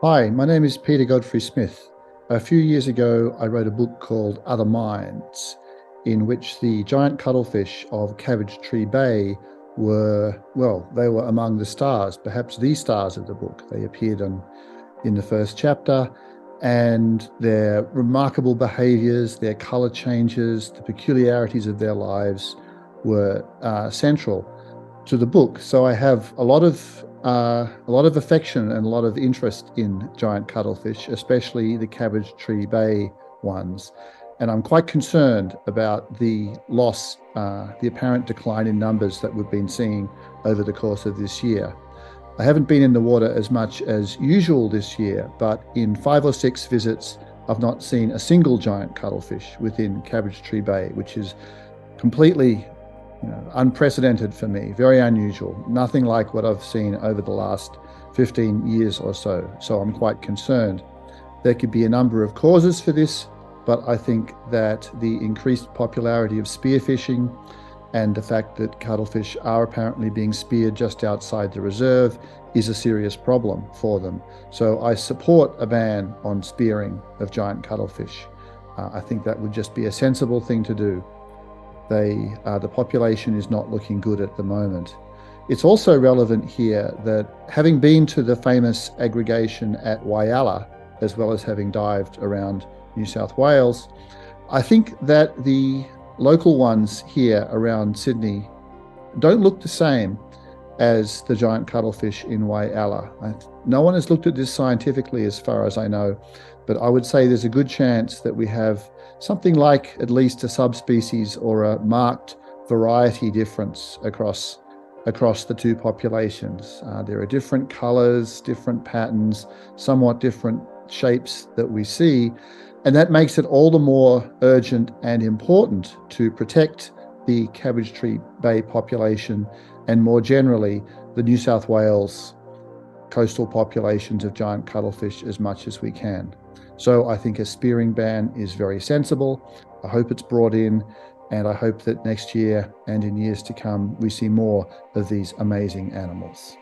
Hi, my name is Peter Godfrey Smith. A few years ago, I wrote a book called Other Minds, in which the giant cuttlefish of Cabbage Tree Bay they were among the stars, perhaps the stars of the book. They appeared in the first chapter, and their remarkable behaviors, their color changes, the peculiarities of their lives were central to the book. So I have a lot of affection and a lot of interest in giant cuttlefish, especially the Cabbage Tree Bay ones. And I'm quite concerned about the apparent decline in numbers that we've been seeing over the course of this year. I haven't been in the water as much as usual this year, but in 5 or 6 visits, I've not seen a single giant cuttlefish within Cabbage Tree Bay, which is completely unprecedented for me, very unusual, nothing like what I've seen over the last 15 years or so. So I'm quite concerned. There could be a number of causes for this, but I think that the increased popularity of spearfishing and the fact that cuttlefish are apparently being speared just outside the reserve is a serious problem for them. So I support a ban on spearing of giant cuttlefish. I think that would just be a sensible thing to do. The population is not looking good at the moment. It's also relevant here that having been to the famous aggregation at Whyalla, as well as having dived around New South Wales, I think that the local ones here around Sydney don't look the same as the giant cuttlefish in Whyalla. No one has looked at this scientifically as far as I know, but I would say there's a good chance that we have something like at least a subspecies or a marked variety difference across the two populations. There are different colors, different patterns, somewhat different shapes that we see, and that makes it all the more urgent and important to protect the Cabbage Tree Bay population and more generally the New South Wales coastal populations of giant cuttlefish as much as we can. So I think a spearing ban is very sensible. I hope it's brought in, and I hope that next year and in years to come we see more of these amazing animals.